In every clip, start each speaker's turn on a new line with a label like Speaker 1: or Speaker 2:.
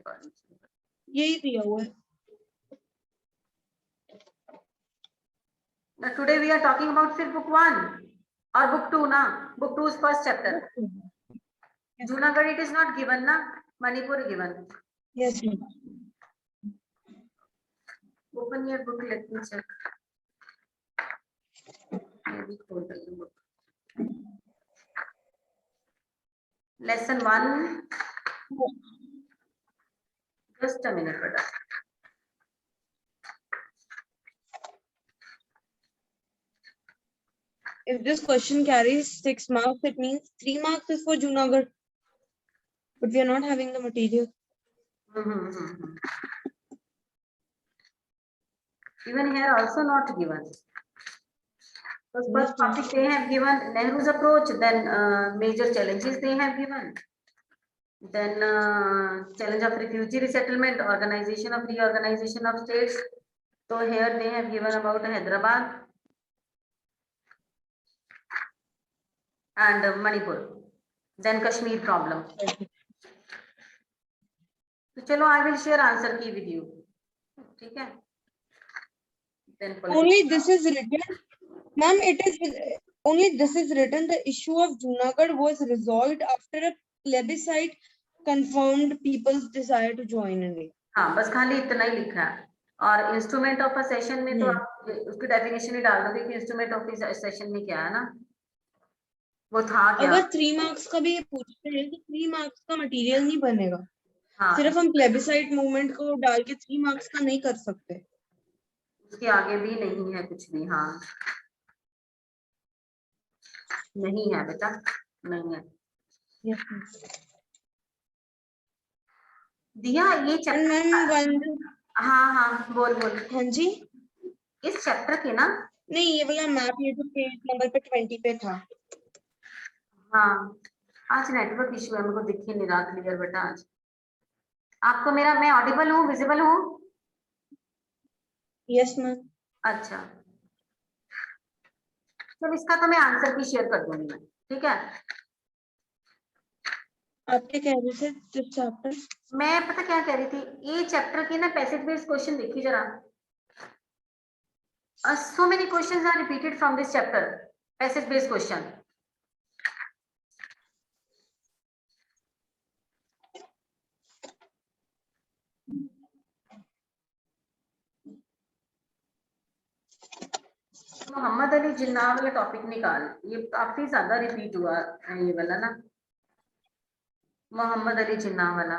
Speaker 1: According
Speaker 2: यही दिया हुआ है।
Speaker 1: Now today we are talking about सिर्फ book 1 और book 2 ना, book 2 is first chapter. Junagadh it is not given ना, Manipur given.
Speaker 2: Yes.
Speaker 1: Open your book, let me check. Maybe hold the book. Lesson 1. Just a minute, brother.
Speaker 2: If this question carries 6 marks, it means 3 marks is for Junagadh. But we are not having the material.
Speaker 1: Even here also not given. Because first topic they have given Nehru's approach, then major challenges they have given. Then challenge of refugee resettlement, organization of reorganization of states. So here they have given about Hyderabad and Manipur. Then Kashmir problem. So chalo, I will share answer key with you. ठीक है? Then
Speaker 2: only this is written, ma'am. It is only this is written. The issue of Junagadh was resolved after a plebiscite confirmed people's desire to join in it.
Speaker 1: हाँ, बस खाली इतना ही लिखा है. और instrument of a session में तो आप उसकी डेफिनेशन ही डाल दोगे कि इंस्ट्रूमेंट ऑफ सेशन में क्या है ना, वो था क्या.
Speaker 2: अगर 3 मार्क्स का भी पूछते हैं तो 3 मार्क्स का मटेरियल नहीं बनेगा.
Speaker 1: हाँ,
Speaker 2: सिर्फ हम प्लेबिसाइट मूवमेंट को डाल के 3 मार्क्स का नहीं कर सकते.
Speaker 1: उसके आगे भी नहीं है कुछ भी. हाँ, नहीं है बेटा, नहीं है. दिया ये चैप्टर. हाँ हाँ, बोल बोल.
Speaker 2: हाँ जी.
Speaker 1: इस चैप्टर के ना,
Speaker 2: नहीं, ये वाला मैप ये तो पेज नंबर पे 20 पे था.
Speaker 1: हाँ, आज नेटवर्क इशू है, मेरे को दिख ही नहीं रहा क्लियर बेटा. आज आपको मेरा, मैं ऑडिबल हूँ, विजिबल हूँ?
Speaker 2: Yes ma'am.
Speaker 1: अच्छा, तो इसका तो मैं आंसर भी शेयर कर दूंगी मैं. ठीक है.
Speaker 2: आप क्या कह रहे थे दिस चैप्टर?
Speaker 1: मैं पता क्या कह रही थी, ये चैप्टर की ना पैसेज बेस्ड क्वेश्चन देखी जरा. So many questions are repeated from this chapter, passage based question. Mohammad Ali Jinnah वाला टॉपिक निकाल, ये काफी ज्यादा रिपीट हुआ है ये वाला ना, मोहम्मद अली जिन्ना वाला.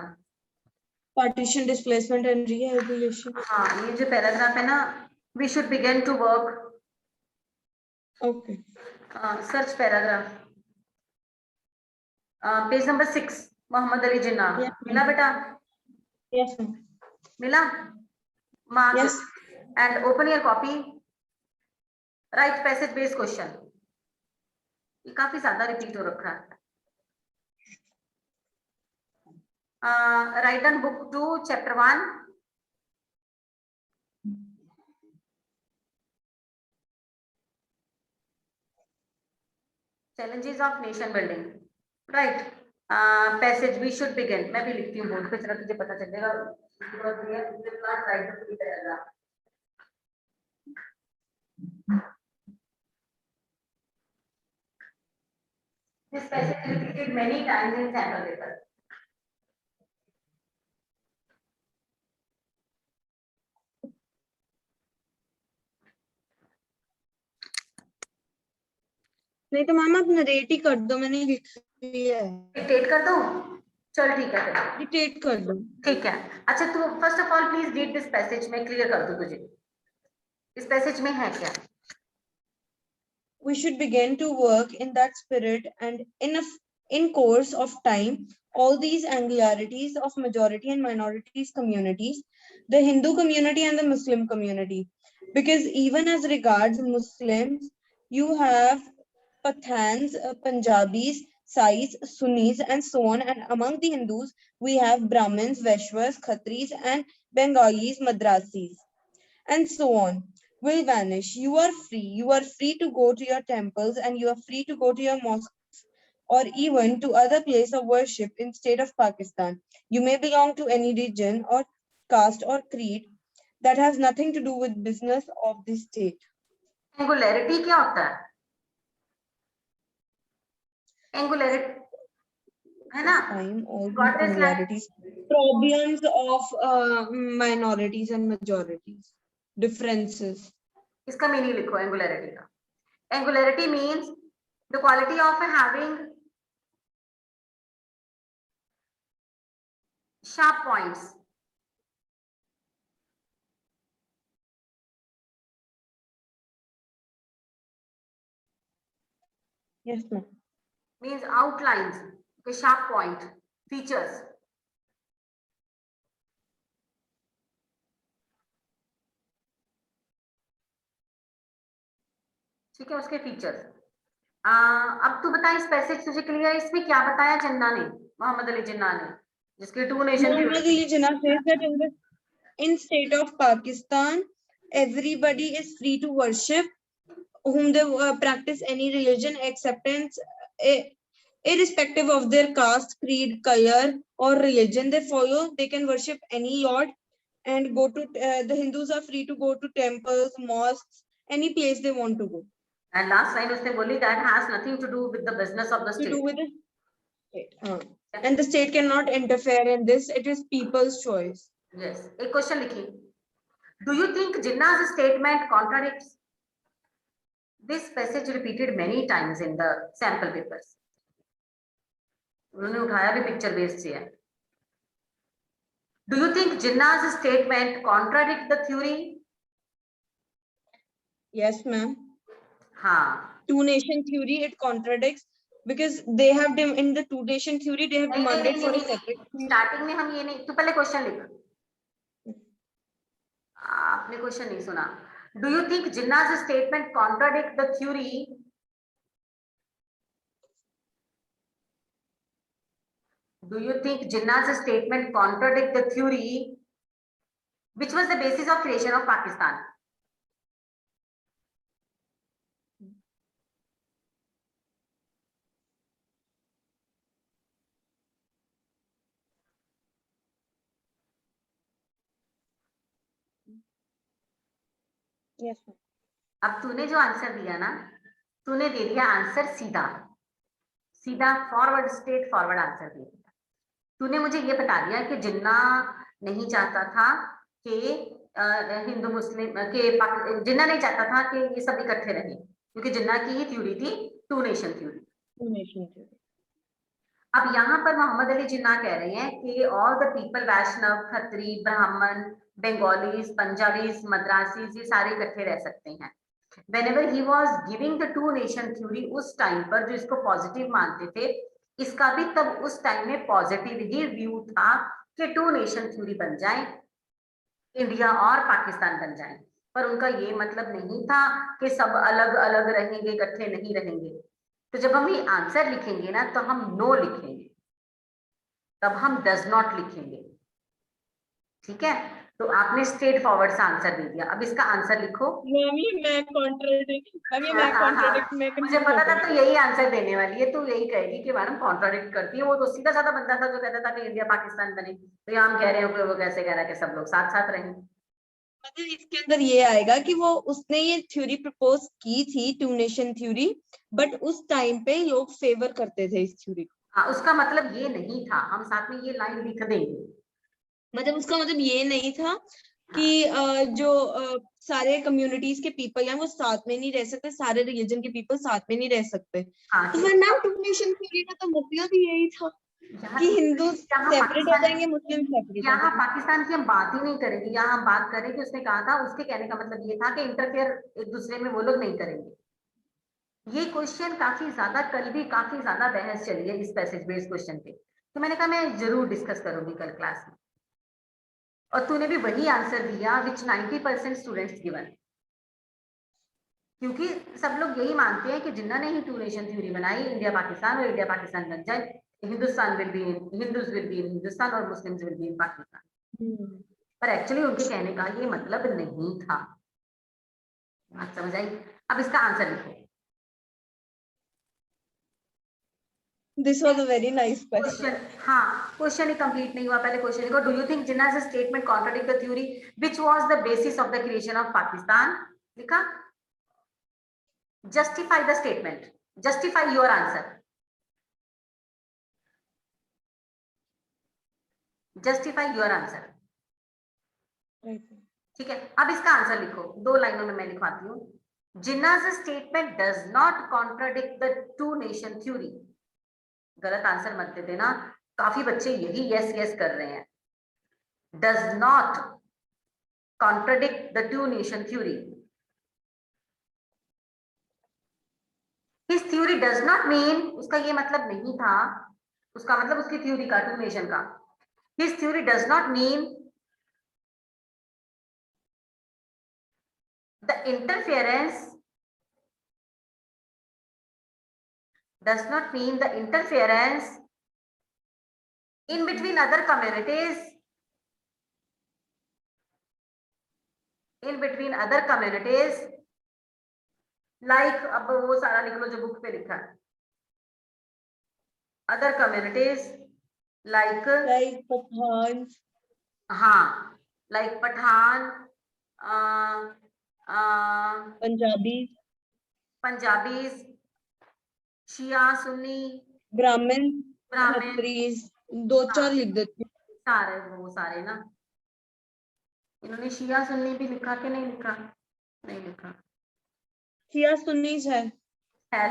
Speaker 2: Partition, displacement and rehabilitation.
Speaker 1: हाँ, ये जो पैराग्राफ है ना, we should begin to work.
Speaker 2: Okay.
Speaker 1: Search paragraph, page number 6, Mohammad Ali Jinnah. मिला बेटा?
Speaker 2: Yes ma'am.
Speaker 1: मिला? Mark and open your copy. Write passage based question. ये काफी ज्यादा रिपीट हो रखा है. Write on book 2 chapter 1. challenges of nation building. Right. Passage we should begin. मैं भी लिखती हूँ बोर्ड पे, जरा तुझे पता चलेगा. This passage is repeated many times in sample paper.
Speaker 2: नहीं तो मैम आप नरेट ही कर दो, मैंने लिख लिया है.
Speaker 1: डिक्टेट कर दो? चल ठीक है,
Speaker 2: डिक्टेट कर दो.
Speaker 1: ठीक है. अच्छा, तू first of all please read this passage. में क्लियर कर दूं तुझे इस पैसेज में है क्या.
Speaker 2: We should begin to work in that spirit, and in course of time, all these angularities of majority and minorities communities, the Hindu community and the Muslim community, because even as regards Muslims, you have Pathans, Punjabis, Sais, Sunnis, and so on. And among the Hindus, we have Brahmins, Vaishyas, Khatris, and Bengalis, Madrasis, and so on, will vanish. You are free. You are free to go to your temples, and you are free to go to your mosques, or even to other place of worship in state of Pakistan. You may belong to any religion or caste or creed that has nothing to do with business of the state.
Speaker 1: Angularity क्या होता है? Angularity है ना?
Speaker 2: Time all
Speaker 1: Got
Speaker 2: these
Speaker 1: this line?
Speaker 2: angularities, problems of minorities and majorities, differences.
Speaker 1: इसका meaning लिखो angularity का. Angularity means the quality of having sharp points.
Speaker 2: Yes, ma'am.
Speaker 1: Means outlines, okay, sharp point, features. ठीक है, उसके features. अब तू बता, इस पैसेज तुझे क्लियर है? इसमें क्या बताया जिन्ना ने, मोहम्मद अली जिन्ना ने, जिसके two nation
Speaker 2: Muhammad Ali Jinnah says that in state of Pakistan, everybody is free to worship whom they practice any religion, acceptance, irrespective of their caste, creed, color, or religion they follow. They can worship any lord and go to the Hindus are free to go to temples, mosques, any place they want to go.
Speaker 1: And last line उसने बोली that has nothing to do with the business of the
Speaker 2: To
Speaker 1: state.
Speaker 2: do with the state. And the state cannot interfere in this. It is people's choice.
Speaker 1: Yes. एक question लिखिए. Do you think Jinnah's statement contradicts? This passage repeated many times in the sample papers. उन्होंने उठाया भी picture base से है. Do you think Jinnah's statement contradict the theory?
Speaker 2: Yes, ma'am.
Speaker 1: हाँ.
Speaker 2: Two nation theory, it contradicts because they have in the two nation theory they have demanded for a separate.
Speaker 1: Starting में हम ये नहीं, तू पहले question लिख. आपने question नहीं सुना. Do you think Jinnah's statement contradict the theory? Do you think Jinnah's statement contradict the theory which was the basis of creation of Pakistan?
Speaker 2: Yes, ma'am.
Speaker 1: अब तूने जो आंसर दिया ना, तूने दे दिया आंसर सीधा सीधा फॉरवर्ड, स्ट्रेट फॉरवर्ड आंसर दे दिया. तूने मुझे ये बता दिया कि जिन्ना नहीं चाहता था कि हिंदू मुस्लिम के, जिन्ना नहीं चाहता था कि ये सब इकट्ठे रहे, क्योंकि जिन्ना की ही थ्योरी थी two nation theory.
Speaker 2: Two nation theory.
Speaker 1: अब यहाँ पर मोहम्मद अली जिन्ना कह रहे हैं कि ऑल द पीपल, वैष्णव, खत्री, ब्राह्मण, बंगालीज, पंजाबीज, मद्रासीज, ये सारे इकट्ठे रह सकते हैं. Whenever he was giving the two nation theory, उस टाइम पर जो इसको पॉजिटिव मानते थे, इसका भी तब उस टाइम में पॉजिटिव ही व्यू था कि टू नेशन थ्योरी बन जाए, इंडिया और पाकिस्तान बन जाए. पर उनका ये मतलब नहीं था कि सब अलग अलग रहेंगे, इकट्ठे नहीं रहेंगे. तो जब हम ये आंसर लिखेंगे ना, तो हम नो लिखेंगे, तब हम डज नॉट लिखेंगे. ठीक है, तो आपने स्ट्रेट फॉरवर्ड से आंसर दे दिया. अब इसका आंसर लिखो. मुझे पता था तो यही आंसर देने वाली है. तो यही कहेगी कि मैडम कॉन्ट्राडिक्ट करती है. वो तो सीधा साधा बंदा था जो कहता था कि इंडिया पाकिस्तान बने. तो यहाँ हम कह रहे हैं कि वो कैसे कह रहा है कि सब लोग साथ साथ रहें.
Speaker 2: मतलब इसके अंदर ये आएगा कि वो उसने ये थ्योरी प्रपोज की थी, टू नेशन थ्योरी, बट उस टाइम पे लोग फेवर करते थे इस थ्योरी को.
Speaker 1: हाँ, उसका मतलब ये नहीं था. हम साथ में ये लाइन लिख देंगे.
Speaker 2: मतलब उसका मतलब ये नहीं था कि जो सारे कम्युनिटीज के पीपल हैं वो साथ में नहीं रह सकते, सारे रिलीजन के पीपल साथ में नहीं रह सकते. तो वरना टू नेशन थ्योरी का तो मतलब ही यही था कि हिंदू सेपरेट हो जाएंगे, मुस्लिम सेपरेट.
Speaker 1: यहाँ पाकिस्तान की हम बात ही नहीं करेंगे. यहाँ हम बात करेंगे, उसने कहा था, उसके कहने का मतलब ये था कि इंटरफेयर एक दूसरे में वो लोग नहीं करेंगे. ये क्वेश्चन काफी ज्यादा, कल भी काफी ज्यादा बहस चली है इस पैसेज बेस्ड क्वेश्चन पे. तो मैंने कहा मैं जरूर डिस्कस करूंगी कल क्लास में. और तूने भी वही आंसर दिया विच 90% स्टूडेंट्स गिवन, क्योंकि सब लोग यही मानते हैं कि जिन्ना ने ही टू नेशन थ्योरी बनाई, इंडिया पाकिस्तान, और इंडिया पाकिस्तान बन जाए, Hindustan will be in, Hindus will be in Hindustan और Muslims will be in Pakistan. पर एक्चुअली उनके कहने का ये मतलब नहीं था. बात समझ आई? अब इसका आंसर लिखो.
Speaker 2: This was a very nice question.
Speaker 1: Question, हाँ क्वेश्चन ही कंप्लीट नहीं हुआ, पहले क्वेश्चन लिखो. Do you think Jinnah's statement contradict the theory which was the basis of the creation of Pakistan? लिखा. Justify the statement, justify your answer, justify your answer.
Speaker 2: Right.
Speaker 1: ठीक है, अब इसका आंसर लिखो, 2 लाइनों में मैं लिखवाती हूँ. Jinnah's statement does not contradict the two nation theory. गलत आंसर मत दे देना, काफी बच्चे यही यस यस कर रहे हैं. Does not contradict the two nation theory. His theory does not mean, उसका ये मतलब नहीं था, उसका मतलब उसकी थ्योरी का, टू नेशन का. His theory does not mean the interference, does not mean the interference in between other communities, in between other communities, like, अब वो सारा लिख लो जो बुक पे लिखा है. other communities like
Speaker 2: Pathan,
Speaker 1: हाँ, like पठान,
Speaker 2: Punjabi,
Speaker 1: पंजाबीज, शिया सुन्नी,
Speaker 2: Brahmin,
Speaker 1: ब्राह्मण,
Speaker 2: Khatris, 2-4 लिख देती हूँ.
Speaker 1: सारे वो सारे ना. इन्होंने शिया सुन्नी भी लिखा कि नहीं लिखा? नहीं लिखा
Speaker 2: शिया सुन्नीस है.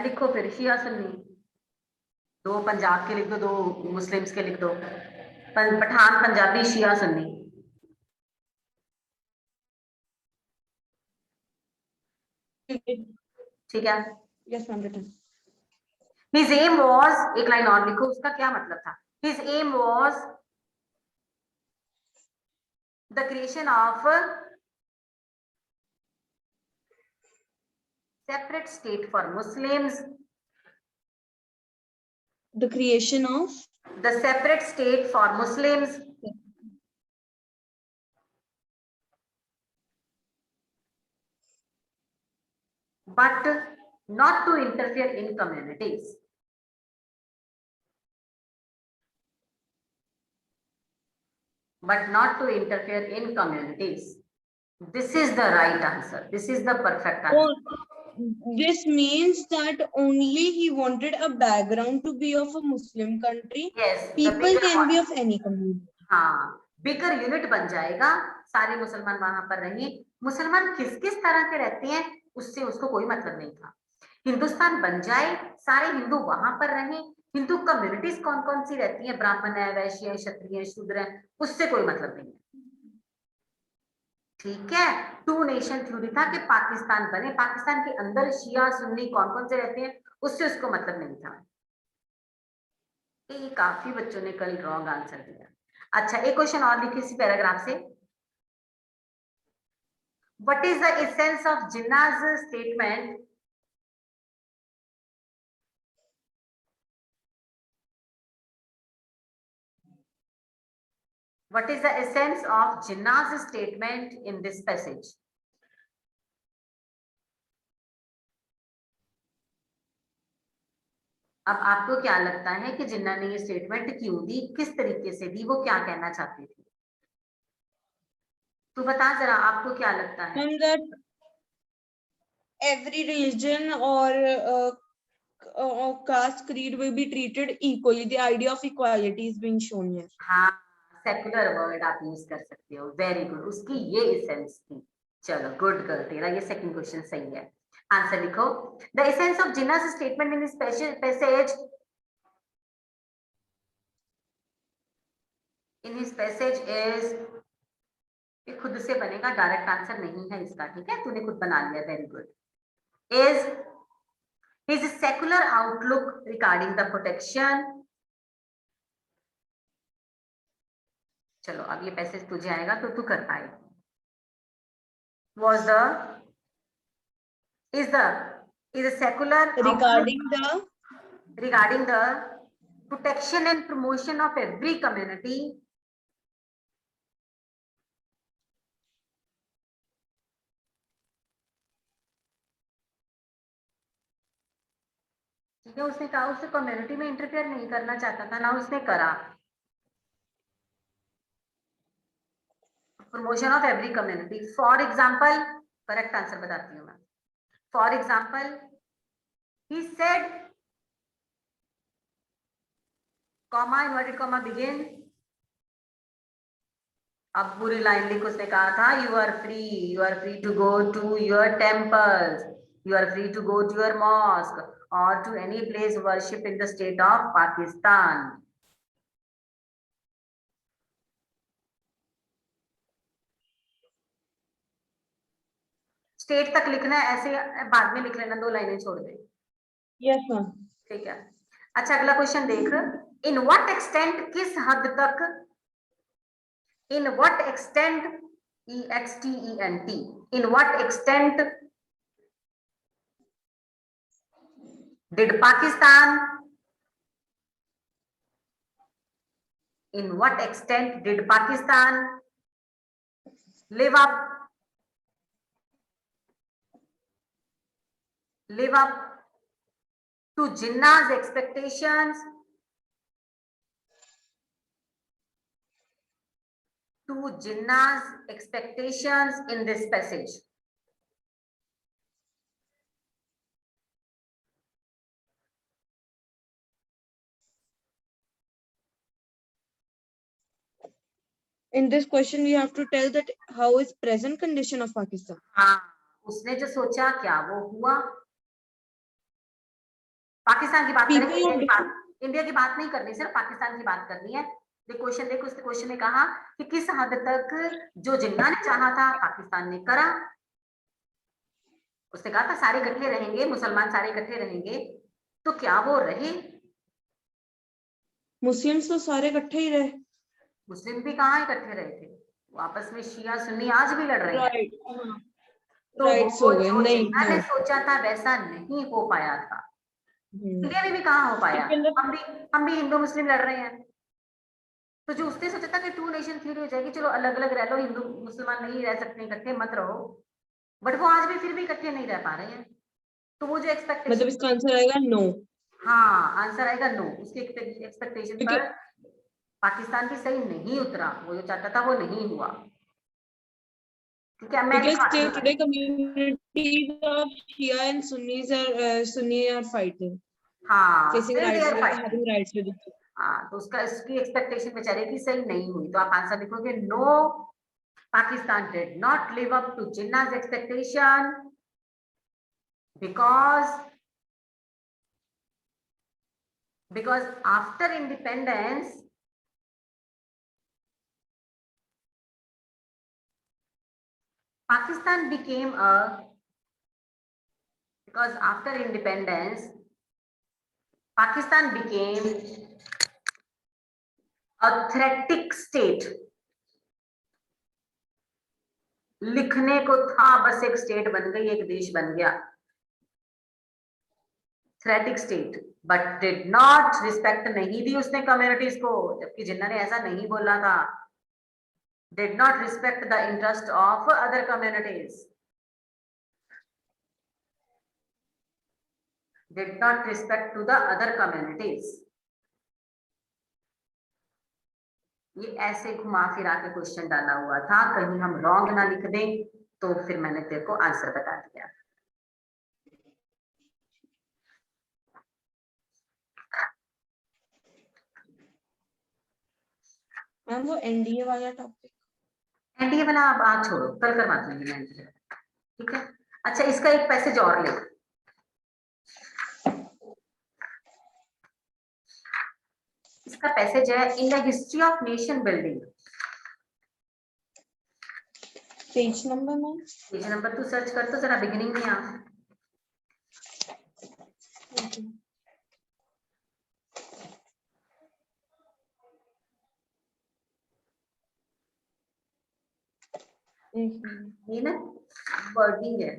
Speaker 1: लिखो फिर शिया सुन्नी. 2 पंजाब के लिख दो, 2 मुस्लिम्स के लिख दो. पठान, पंजाबी, शिया सुन्नी. ठीक है.
Speaker 2: Yes, ma'am, written.
Speaker 1: His aim was, एक लाइन और लिखो, उसका क्या मतलब था? His aim was the creation of separate state for Muslims,
Speaker 2: The creation of
Speaker 1: the separate state for Muslims, but not to interfere in communities. But not to interfere in communities. This is the right answer. This is the perfect answer.
Speaker 2: this means that only he wanted a background to be of a Muslim country.
Speaker 1: Yes. the
Speaker 2: People
Speaker 1: bigger
Speaker 2: can be
Speaker 1: one.
Speaker 2: of any community.
Speaker 1: हाँ, bigger unit बन जाएगा, सारे मुसलमान वहां पर रहेंगे. मुसलमान किस किस तरह के रहते हैं उससे उसको कोई मतलब नहीं था. हिंदुस्तान बन जाए, सारे हिंदू वहां पर रहें, हिंदू कम्युनिटीज कौन कौन सी रहती हैं, ब्राह्मण है, वैश्य है, क्षत्रिय है, शूद्र है, उससे कोई मतलब नहीं है. ठीक है. टू नेशन थ्योरी था कि पाकिस्तान बने, पाकिस्तान के अंदर शिया सुन्नी कौन कौन से रहते हैं उससे उसको मतलब नहीं था. ये काफी बच्चों ने कल रॉन्ग आंसर दिया. अच्छा, एक क्वेश्चन और लिखिए इसी पैराग्राफ से. What is the essence of Jinnah's statement? What is the essence of Jinnah's statement in this passage? अब आपको क्या लगता है कि जिन्ना ने ये स्टेटमेंट क्यों दी, किस तरीके से दी, वो क्या कहना चाहती थी? तो बता जरा, आपको क्या लगता है?
Speaker 2: And that every religion or caste creed will be treated equally. The idea of equality is being shown here.
Speaker 1: हाँ, सेकुलर वर्ड आप यूज कर सकते हो. वेरी गुड, उसकी ये एसेंस थी. चलो गुड गर्ल, तेरा ये सेकंड क्वेश्चन सही है. आंसर लिखो. The essence of Jinnah's statement in this passage, in his passage is, ये खुद से बनेगा, डायरेक्ट आंसर नहीं है इसका. ठीक है, तूने खुद बना लिया. Very good. Is his secular outlook regarding the protection. चलो अब ये पैसेज तुझे आएगा तो तू कर पाएगी. was the is a secular regarding the protection and promotion of every community ठीक है, उसने कहा उसने कम्युनिटी में इंटरफेयर नहीं करना चाहता था, ना उसने करा। Promotion of every community, for example, correct answer बताती हूँ मैं। For example, he said, comma inverted comma begin, अब पूरी लाइन लिख, उसने कहा था you are free to go to your temples, you are free to go to your mosque और to any place worship in the state of Pakistan. State तक लिखना है, ऐसे बाद में लिख लेना, 2 लाइनें छोड़ दे।
Speaker 2: Yes ma'am.
Speaker 1: ठीक है, अच्छा अगला क्वेश्चन देख, इन व्हाट एक्सटेंट, किस हद तक, in what extent, EXTENT, in what extent did Pakistan, in what extent did Pakistan live up to Jinnah's expectations, in this passage?
Speaker 2: In this question, we have to tell that how is present condition of Pakistan.
Speaker 1: हाँ, उसने जो सोचा क्या वो हुआ। पाकिस्तान की बात करें, इंडिया की बात नहीं करनी, सिर्फ पाकिस्तान की बात करनी है। क्वेश्चन देखो, उस क्वेश्चन में कहा कि किस हद तक जो जिन्ना ने चाहा था पाकिस्तान ने करा। उसने कहा था सारे इकट्ठे रहेंगे, मुसलमान सारे इकट्ठे रहेंगे, तो क्या वो रहे?
Speaker 2: मुस्लिम्स तो सारे इकट्ठे ही रहे।
Speaker 1: मुस्लिम भी कहाँ इकट्ठे रहे थे, वो आपस में शिया सुन्नी आज भी लड़ रहे हैं।
Speaker 2: राइट,
Speaker 1: तो वो जो जिन्ना ने सोचा था वैसा नहीं हो पाया था। इंडिया में भी कहाँ हो पाया, हम भी हिंदू मुस्लिम लड़ रहे हैं। तो जो उसने सोचा था कि 2 नेशन थ्योरी हो जाएगी, चलो अलग अलग रह लो, हिंदू मुसलमान नहीं रह सकते इकट्ठे, मत रहो, बट वो आज भी फिर भी इकट्ठे नहीं रह पा रहे हैं। तो वो जो एक्सपेक्टेशन,
Speaker 2: मतलब इसका आंसर आएगा नो।
Speaker 1: हाँ आंसर आएगा नो। उसके एक्सपेक्टेशन पर पाकिस्तान भी सही नहीं उतरा, वो जो चाहता था वो नहीं हुआ। ठीक है, मैं
Speaker 2: still today communities of Shia and Sunni are fighting.
Speaker 1: हाँ,
Speaker 2: Facing rights, having rights with each other.
Speaker 1: हाँ, तो उसकी एक्सपेक्टेशन बेचारे की सही नहीं हुई, तो आप आंसर लिखोगे no, Pakistan did not live up to Jinnah's expectation because after independence Pakistan became a threatic state. लिखने को था, बस एक स्टेट बन गई, एक देश बन गया, theocratic state, but did not respect, नहीं दी उसने कम्युनिटीज को, जबकि जिन्ना ने ऐसा नहीं बोला था। Did not respect the interest of other communities, did not respect to the other communities. ये ऐसे घुमा फिरा के क्वेश्चन डाला हुआ था, कहीं हम रॉन्ग ना लिख दें, तो फिर मैंने तेरे को आंसर बता दिया।
Speaker 2: मैम वो एनडीए वाला टॉपिक,
Speaker 1: एनडीए वाला अब आज छोड़ो, कल करवा दूंगी मैं, ठीक है। अच्छा, इसका एक पैसेज और ले, इसका पैसेज है इन the history of nation building.
Speaker 2: Page number में,
Speaker 1: पेज नंबर तू सर्च कर तो जरा, बिगिनिंग में आ। ये ना वर्डिंग है,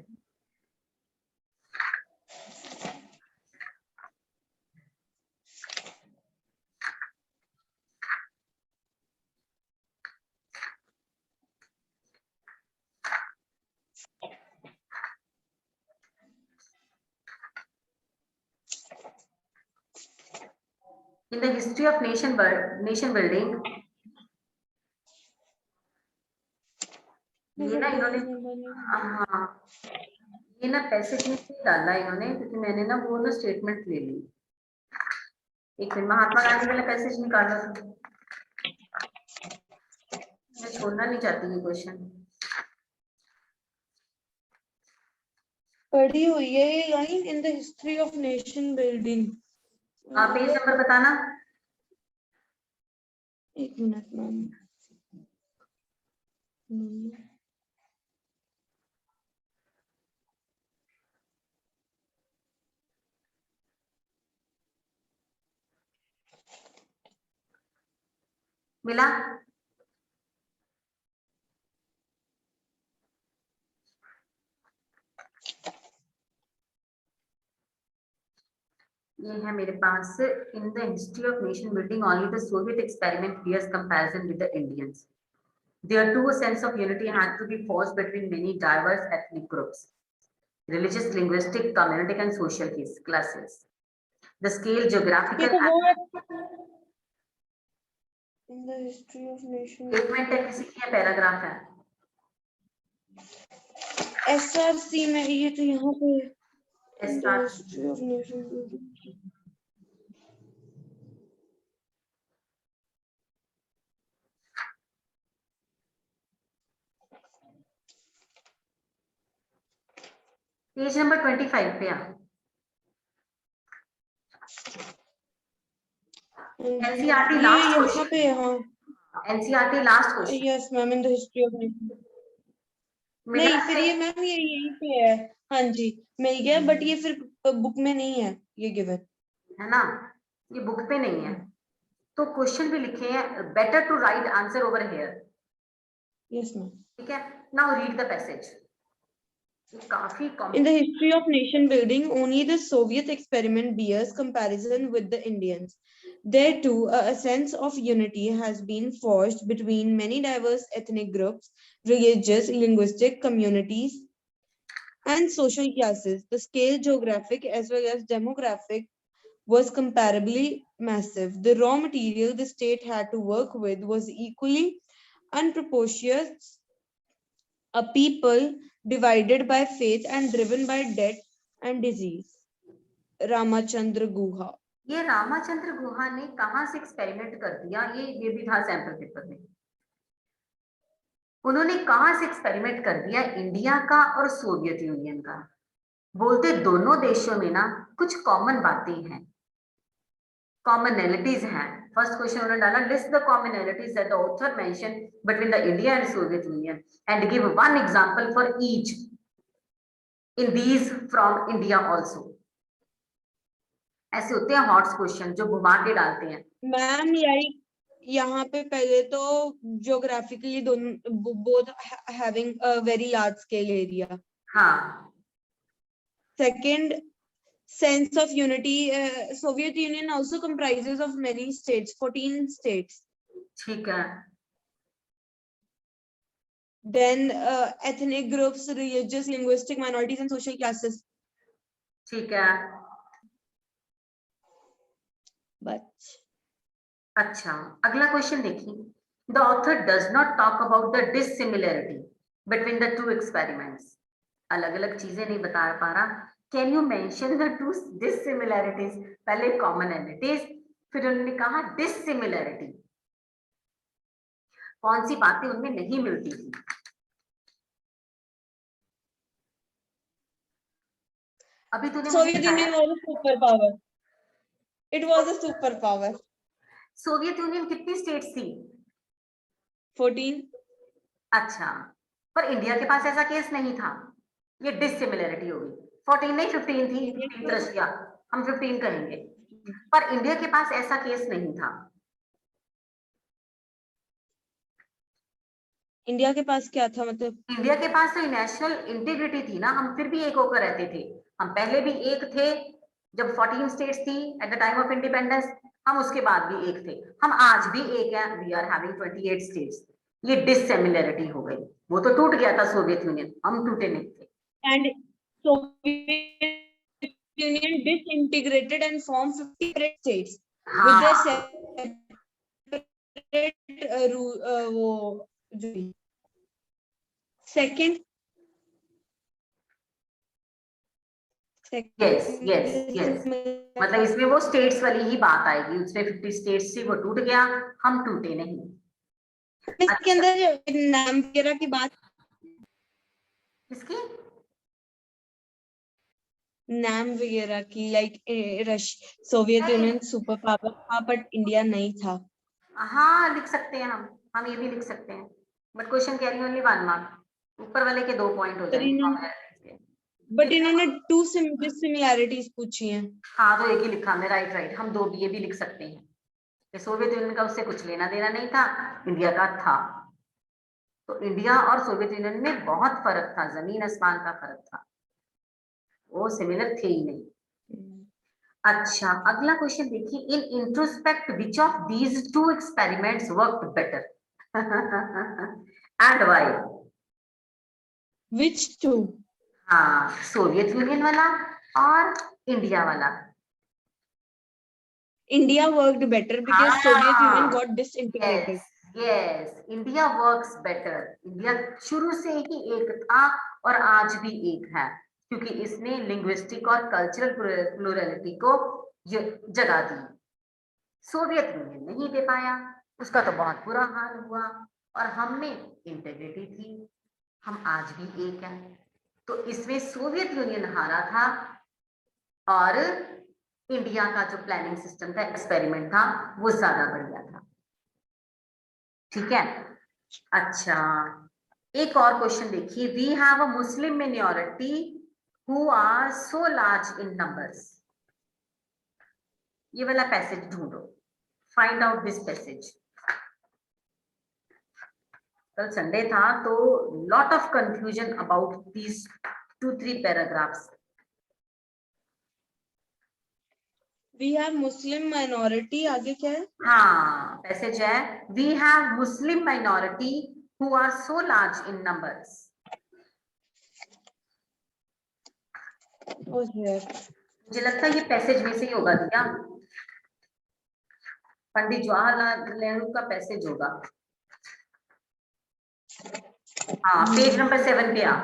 Speaker 1: In the history of nation building, ये ना इन्होंने, हाँ, ये ना पैसेज में नहीं डाला इन्होंने, क्योंकि मैंने ना वो ना स्टेटमेंट ले ली। एक मिनट, महात्मा गांधी वाला पैसेज निकालो, मैं छोड़ना नहीं चाहती ये क्वेश्चन।
Speaker 2: पढ़ी हुई है ये line, in the history of nation building.
Speaker 1: हाँ, पेज नंबर बताना।
Speaker 2: एक मिनट मैम।
Speaker 1: मिला? ये है मेरे पास, in the history of nation building only the Soviet experiment bears comparison with the Indians. There too a sense of unity had to be forged between many diverse ethnic groups, religious, linguistic, community and social classes. The scale geographical
Speaker 2: in the history of nation
Speaker 1: statement है, किसी की paragraph है?
Speaker 2: SRC में, ये तो यहाँ पे
Speaker 1: SRC
Speaker 2: history of nation building।
Speaker 1: Page number 25 पे आ। NCERT लास्ट
Speaker 2: यहाँ पे, हाँ
Speaker 1: NCERT last question.
Speaker 2: Yes ma'am, in the history of nation. नहीं फिर ये मैम ये यहीं पे है, हाँ जी मिल गया, बट ये फिर बुक में नहीं है ये गिवन,
Speaker 1: है ना, ये बुक पे नहीं है, तो क्वेश्चन भी लिखे हैं, better to write answer over here.
Speaker 2: Yes ma'am.
Speaker 1: ठीक है, नाउ रीड द पैसेज। काफी
Speaker 2: In the history of nation building, only the Soviet experiment bears comparison with the Indians. There too, a sense of unity has been forged between many diverse ethnic groups, religious, linguistic communities, and social classes. The scale, geographic as well as demographic, was comparably massive. The raw material the state had to work with was equally unproportionate. A people divided by faith and driven by debt and disease. Ramachandra Guha.
Speaker 1: ये रामाचंद्र गुहा ने कहां से experiment कर दिया? ये भी था sample paper में। उन्होंने कहां से एक्सपेरिमेंट कर दिया? इंडिया का और सोवियत यूनियन का। बोलते दोनों देशों में ना कुछ कॉमन बातें हैं, कॉमनैलिटीज हैं। फर्स्ट क्वेश्चन उन्होंने डाला, list the commonalities that the author mention between the India and Soviet union and give one example for each in these from India also. ऐसे होते हैं हॉट क्वेश्चन जो घुमा के डालते हैं।
Speaker 2: मैम यहाँ पे पहले तो ज्योग्राफिकली दोनों both having a very large scale area.
Speaker 1: हाँ।
Speaker 2: Second, sense of unity, Soviet Union also comprises of many states, 14 states.
Speaker 1: ठीक है।
Speaker 2: Then ethnic groups, religious, linguistic minorities and social classes.
Speaker 1: ठीक है।
Speaker 2: But
Speaker 1: अच्छा, अगला क्वेश्चन देखिए। The author does not talk about the dissimilarity between the two experiments. अलग अलग चीजें नहीं बता पा रहा। Can you mention the two dissimilarities? पहले commonalities, फिर उन्होंने कहा dissimilarity। कौन सी बातें उनमें नहीं मिलती थी? अभी तूने
Speaker 2: Soviet Union was a superpower. It was a superpower.
Speaker 1: Soviet union कितनी स्टेट्स थी?
Speaker 2: 14.
Speaker 1: अच्छा, पर इंडिया के पास ऐसा केस नहीं था। ये डिसिमिलरिटी होगी। 14 नहीं 15 थी, 15 रशिया, हम 15 कहेंगे, पर इंडिया के पास ऐसा केस नहीं था।
Speaker 2: इंडिया के पास क्या था मतलब?
Speaker 1: इंडिया के पास तो नेशनल इंटीग्रिटी थी ना, हम फिर भी एक होकर रहते थे। हम पहले भी एक थे जब 14 स्टेट्स थी at the time of independence, हम उसके बाद भी एक थे, हम आज भी एक हैं। We are having 28 states. ये डिसिमिलरिटी हो गई। वो तो टूट गया था सोवियत यूनियन, हम टूटे नहीं थे।
Speaker 2: And Soviet Union disintegrated and formed 50 states. with their
Speaker 1: हाँ
Speaker 2: separate वो जो second
Speaker 1: यस यस यस, मतलब इसमें वो स्टेट्स वाली ही बात आएगी, उसमें 50 स्टेट्स थी वो टूट गया, हम टूटे नहीं।
Speaker 2: इसके
Speaker 1: अच्छा,
Speaker 2: अंदर नाम वगैरह की बात,
Speaker 1: किसकी?
Speaker 2: नाम वगैरह की, like Soviet union super power था बट इंडिया नहीं था।
Speaker 1: हाँ लिख सकते हैं हम ये भी लिख सकते हैं, but question carry only 1 mark, ऊपर वाले के 2 पॉइंट हो
Speaker 2: पर
Speaker 1: जाएंगे
Speaker 2: इन्होंने
Speaker 1: comparatives के।
Speaker 2: बट इन्होंने टू सिमिलैरिटीज पूछी हैं।
Speaker 1: हाँ तो एक ही लिखा हमने, राइट राइट, हम दो ये भी लिख सकते हैं कि सोवियत यूनियन का उससे कुछ लेना देना नहीं था, इंडिया का था। तो इंडिया और सोवियत यूनियन में बहुत फर्क था, जमीन आसमान का फर्क था, वो सिमिलर थे ही नहीं। अच्छा, अगला क्वेश्चन देखिए, in introspect which of these two experiments worked better and why?
Speaker 2: Which two?
Speaker 1: हाँ, सोवियत यूनियन वाला और इंडिया वाला।
Speaker 2: India worked better because Soviet Union
Speaker 1: हाँ,
Speaker 2: got disintegrated.
Speaker 1: Yes yes, India works better, India शुरू से ही एक था और आज भी एक है, क्योंकि इसने लिंग्विस्टिक और कल्चरल प्लुरलिटी को जगह दी। सोवियत यूनियन नहीं दे पाया, उसका तो बहुत बुरा हाल हुआ, और हम में इंटेग्रिटी थी, हम आज भी एक हैं। तो इसमें सोवियत यूनियन हारा था और इंडिया का जो प्लानिंग सिस्टम था, एक्सपेरिमेंट था, वो ज्यादा बढ़िया था। ठीक है, अच्छा, एक और क्वेश्चन देखिए, we have a Muslim minority who are so large in numbers. ये वाला पैसेज ढूंढो, फाइंड आउट दिस पैसेज। कल संडे था तो lot of confusion about these 2-3 paragraphs.
Speaker 2: We have Muslim minority, आगे क्या है?
Speaker 1: हाँ, पैसेज है, we have Muslim minority who are so large in numbers. मुझे लगता है ये पैसेज में से ही होगा दिया, पंडित जवाहरलाल नेहरू का पैसेज होगा। हाँ, पेज नंबर 7 पे आ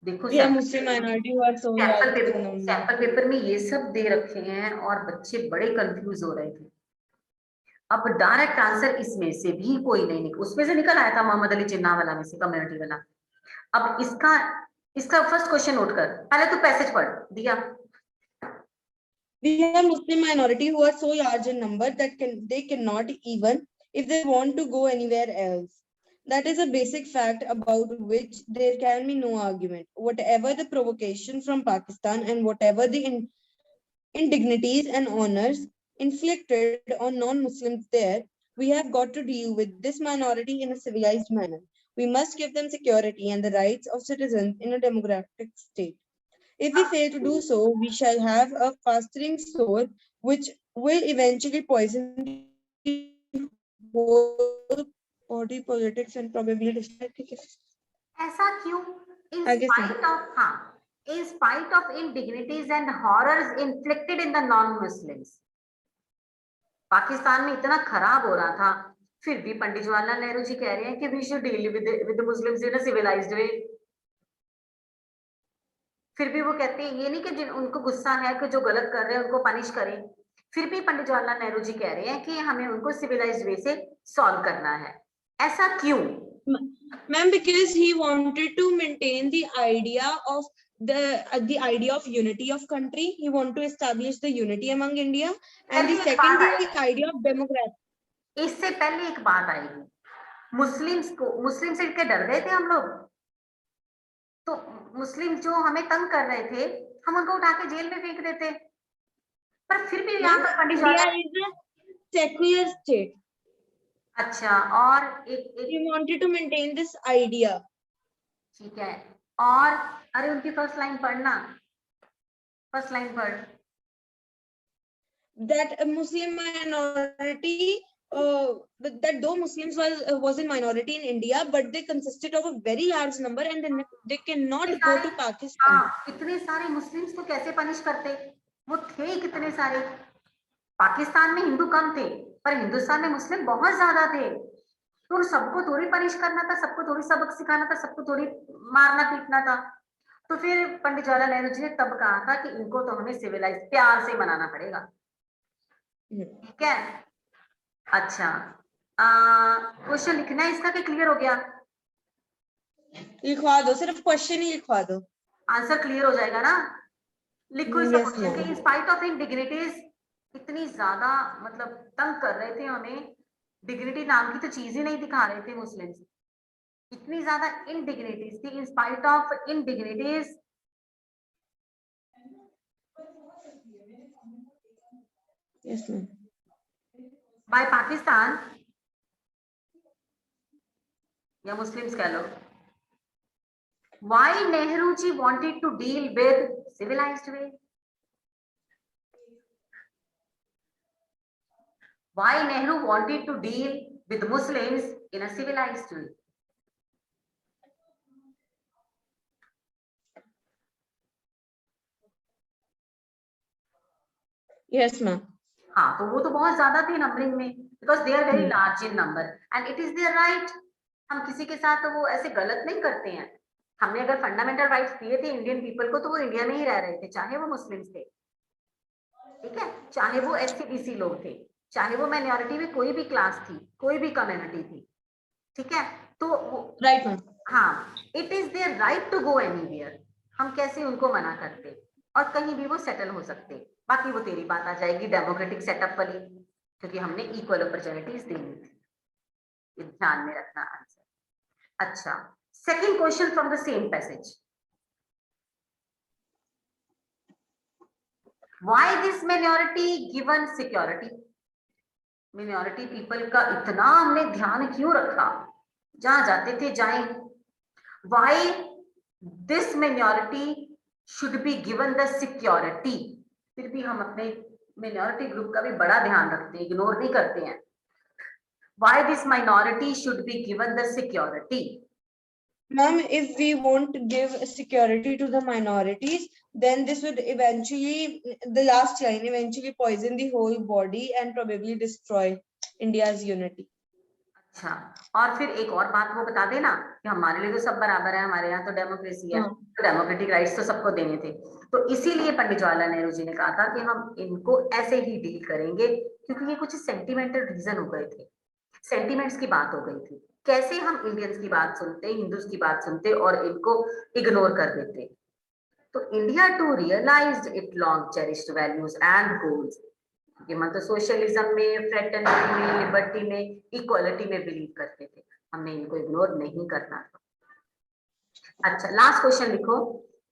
Speaker 1: देखो,
Speaker 2: we have Muslim minority who are so large in number.
Speaker 1: Sample paper में ये सब दे रखे हैं और बच्चे बड़े कंफ्यूज हो रहे थे। अब डायरेक्ट आंसर इसमें से भी कोई नहीं निकल, उसमें से निकल आया था मोहम्मद अली जिन्ना वाला में से, कम्युनिटी वाला। अब इसका इसका फर्स्ट क्वेश्चन नोट कर, पहले तू पैसेज पढ़ दिया।
Speaker 2: We have Muslim minority who are so large in number that they cannot even if they want to go anywhere else. That is a basic fact about which there can be no argument. Whatever the provocation from Pakistan and whatever the indignities and honors inflicted on non-Muslims there, we have got to deal with this minority in a civilized manner. We must give them security and the rights of citizens in a democratic state. If we fail to do so, we shall have a festering sore which will eventually poison the whole body politics and probably destroy it.
Speaker 1: ऐसा क्यों? In
Speaker 2: आगे से।
Speaker 1: spite of, हाँ, in spite of indignities and horrors inflicted in the non-Muslims, Pakistan में इतना खराब हो रहा था, फिर भी पंडित जवाहरलाल नेहरू जी कह रहे हैं कि we should deal with Muslims in a civilised way. फिर भी वो कहते हैं ये नहीं कि जिन उनको गुस्सा है कि जो गलत कर रहे हैं उनको पनिश करें, फिर भी पंडित जवाहरलाल नेहरू जी कह रहे हैं कि हमें उनको सिविलाइज्ड वे से सॉल्व करना है। ऐसा क्यों?
Speaker 2: Ma'am, because he wanted to maintain the idea of the idea of unity of country. He wanted to establish the unity among India, and the second the idea of democracy.
Speaker 1: इससे पहले एक बात आएगी, मुस्लिम से के डर गए थे हम लोग, तो मुस्लिम जो हमें तंग कर रहे थे हम उनको उठा के जेल में फेंक देते, पर फिर भी यहाँ पर पंडित
Speaker 2: India is a secular state.
Speaker 1: अच्छा, और एक
Speaker 2: He wanted to maintain this idea.
Speaker 1: ठीक है, और अरे उनकी फर्स्ट लाइन पढ़ना, फर्स्ट लाइन पढ़।
Speaker 2: That a Muslim minority, that though Muslims was in minority in India, but they consisted of a very large number, and they cannot go to Pakistan.
Speaker 1: हाँ, इतने सारे मुस्लिम्स को कैसे punish करते? वो थे कितने सारे। पाकिस्तान में हिंदू कम थे, पर हिंदुस्तान में मुस्लिम बहुत ज्यादा थे। तो सबको थोड़ी पनिश करना था, सबको थोड़ी सबक सिखाना था, सबको थोड़ी मारना पीटना था। तो फिर पंडित जवाहरलाल नेहरू जी ने तब कहा था कि इनको तो हमें सिविलाइज प्यार से मनाना पड़ेगा। ठीक है, अच्छा क्वेश्चन लिखना है इसका कि क्लियर हो गया?
Speaker 2: लिखवा दो, सिर्फ क्वेश्चन ही लिखवा दो।
Speaker 1: आंसर क्लियर हो जाएगा ना? लिखो इसका
Speaker 2: Yes,
Speaker 1: क्वेश्चन कि
Speaker 2: ma'am.
Speaker 1: इन स्पाइट ऑफ इनडिग्निटीज, इतनी ज्यादा मतलब तंग कर रहे थे हमें, डिग्निटी नाम की तो चीज ही नहीं दिखा रहे थे मुस्लिम्स, इतनी ज्यादा इनडिग्निटीज थी। In spite of indignities
Speaker 2: Yes, ma'am.
Speaker 1: By Pakistan या मुस्लिम्स कह लो, why Nehru ji wanted to deal with civilized way? Why Nehru wanted to deal with Muslims in a civilized way?
Speaker 2: Yes, ma'am.
Speaker 1: हाँ, तो वो तो बहुत ज्यादा थे नंबरिंग में, because they are very large in number and it is there right. हम किसी के साथ तो वो ऐसे गलत नहीं करते हैं। हमने अगर फंडामेंटल राइट्स दिए थे इंडियन पीपल को, तो वो इंडिया में ही रह रहे थे, चाहे वो मुस्लिम्स थे, ठीक है, चाहे वो SC/BC लोग थे, चाहे वो माइनॉरिटी में कोई भी क्लास थी, कोई भी कम्युनिटी थी, ठीक है। तो
Speaker 2: Right, ma'am.
Speaker 1: हाँ, it is there right to go anywhere. हम कैसे उनको मना करते, और कहीं भी वो सेटल हो सकते। बाकी वो तेरी बात आ जाएगी डेमोक्रेटिक सेटअप वाली, क्योंकि हमने इक्वल अपॉर्चुनिटीज देनी थी, ये ध्यान में रखना आंसर। अच्छा, second question from the same passage, why this minority given security? Minority people का इतना हमने ध्यान क्यों रखा, जहां जाते थे जाएं। Why this minority should be given the security? फिर भी हम अपने मिनॉरिटी ग्रुप का भी बड़ा ध्यान रखते हैं, इग्नोर नहीं करते हैं। Why this minority should be given the security?
Speaker 2: Ma'am, if we won't give security to the minorities, then this would eventually, the last line, eventually poison the whole body and probably destroy India's unity.
Speaker 1: अच्छा, और फिर एक और बात वो बता देना कि हमारे लिए तो सब बराबर है, हमारे यहाँ तो डेमोक्रेसी है, तो डेमोक्रेटिक राइट्स तो सबको देने थे। तो इसीलिए पंडित जवाहरलाल नेहरू जी ने कहा था कि हम इनको ऐसे ही डील करेंगे, क्योंकि ये कुछ सेंटिमेंटल रीजन हो गए थे, सेंटिमेंट्स की बात हो गई थी। कैसे हम इंडियंस की बात सुनते, हिंदूज की बात सुनते और इनको इग्नोर कर देते। तो India to realised it long cherished values and goals, कि मतलब सोशलिज्म में, फ्रेटर्निटी में, लिबर्टी में, इक्वालिटी में बिलीव करते थे, हमने इनको इग्नोर नहीं करना था। अच्छा, लास्ट क्वेश्चन लिखो,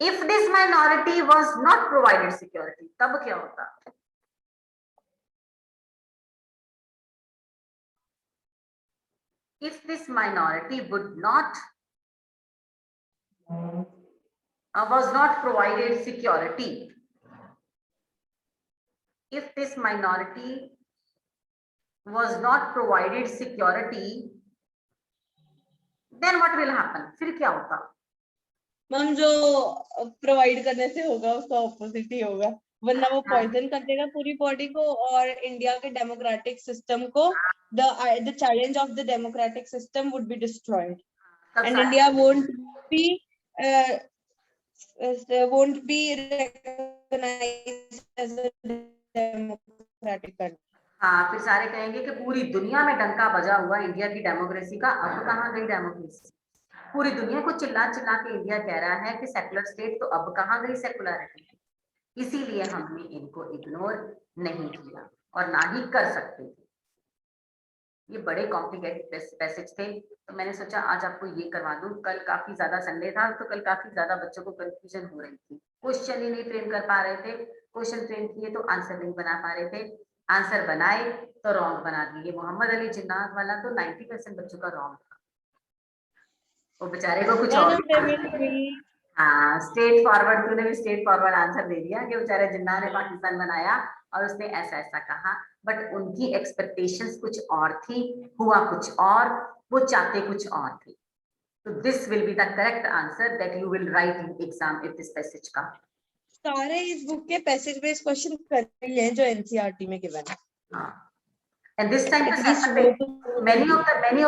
Speaker 1: if this minority was not provided security, तब क्या होता? If this minority would not was not provided security, if this minority was not provided security, then what will happen? फिर क्या होता?
Speaker 2: मैम, जो प्रोवाइड करने से होगा उसका ऑपोजिट ही होगा, वरना वो पॉइजन कर देगा पूरी बॉडी को और इंडिया के डेमोक्रेटिक सिस्टम को, the challenge of the democratic system would be destroyed and India won't be recognized as a democratic country.
Speaker 1: हाँ, फिर सारे कहेंगे कि पूरी दुनिया में डंका बजा हुआ इंडिया की डेमोक्रेसी का, अब कहाँ गई डेमोक्रेसी? पूरी दुनिया को चिल्ला चिल्ला के इंडिया कह रहा है कि सेकुलर स्टेट, तो अब कहाँ गई सेकुलरिटी? इसीलिए हमने इनको इग्नोर नहीं किया और ना ही कर सकते थे। ये बड़े कॉम्प्लिकेटेड पैसेज थे, तो मैंने सोचा आज आपको ये करवा दूं। कल काफी ज्यादा संडे था, तो कल काफी ज्यादा बच्चों को कंफ्यूजन हो रही थी, क्वेश्चन ही नहीं फ्रेम कर पा रहे थे, क्वेश्चन फ्रेम किए तो आंसर नहीं बना पा रहे थे, आंसर बनाए तो रॉन्ग बना दिए। मोहम्मद अली जिन्नात वाला तो 90% बच्चों का रॉन्ग था, वो बेचारे को कुछ और। हाँ, स्ट्रेट फॉरवर्ड, तूने भी स्ट्रेट फॉरवर्ड आंसर दे दिया कि बेचारे जिन्ना ने पाकिस्तान बनाया और उसने ऐसा ऐसा कहा, बट उनकी एक्सपेक्टेशंस कुछ और थी, हुआ कुछ और, वो चाहते कुछ और थे। तो this will be the correct answer that you will write in exam if this passage का।
Speaker 2: सारे इस बुक के पैसेज बेस्ड क्वेश्चन कर लिए जो एनसीईआरटी में गिवन है।
Speaker 1: And this time the
Speaker 2: At least
Speaker 1: sample paper,
Speaker 2: वो
Speaker 1: many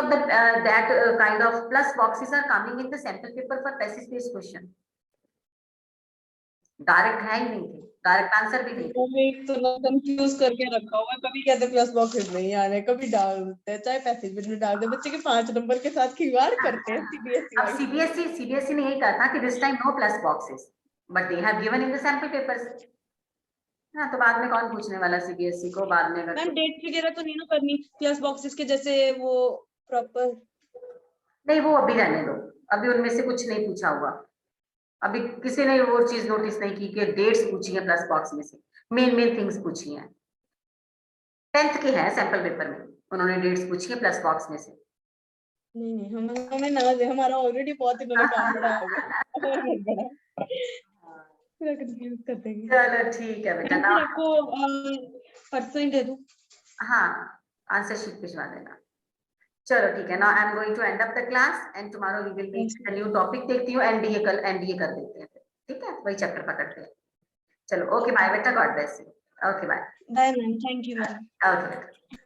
Speaker 1: of the that kind of plus boxes are coming in the sample paper for passage based question. Direct है ही नहीं थे, direct answer भी नहीं थे।
Speaker 2: मैं इतना कंफ्यूज करके रखा हुआ है, कभी कहते प्लस बॉक्सेस नहीं आ रहे, कभी डाल देते हैं, चाहे पैसेज में डाल दे, बच्चे के 5 नंबर के साथ खिलवाड़ करते हैं सीबीएसई
Speaker 1: अब CBSE ने यही कहा था कि this time no plus boxes, but they have given in the sample papers. हाँ, तो बाद में कौन पूछने वाला CBSE को बाद में?
Speaker 2: मैम डेट वगैरह तो नहीं ना करनी प्लस बॉक्सेस के जैसे वो प्रॉपर?
Speaker 1: नहीं, वो अभी रहने दो, अभी उनमें से कुछ नहीं पूछा हुआ, अभी किसी ने वो चीज नोटिस नहीं की कि डेट्स पूछी है प्लस बॉक्स में से, मेन थिंग्स पूछी हैं। 10th के हैं सैंपल पेपर में, उन्होंने डेट्स पूछी है प्लस बॉक्स में से।
Speaker 2: नहीं हमें ना दे, हमारा ऑलरेडी बहुत इन्होंने काम बढ़ाया हुआ और मत बढ़ा, पूरा कंफ्यूज कर देंगे।
Speaker 1: चलो ठीक है बेटा,
Speaker 2: मैं आपको परसों ही दे दूं?
Speaker 1: हाँ, आंसर शीट भिजवा देना। चलो ठीक है, now I am going to end up the class and tomorrow we will meet the new topic. देखती हूँ एनडीए कर देते हैं, ठीक है, वही चैप्टर पकड़ते हैं। चलो ओके बाय बेटा, God bless you. Okay bye.
Speaker 2: Bye ma'am, thank you ma'am.
Speaker 1: Okay.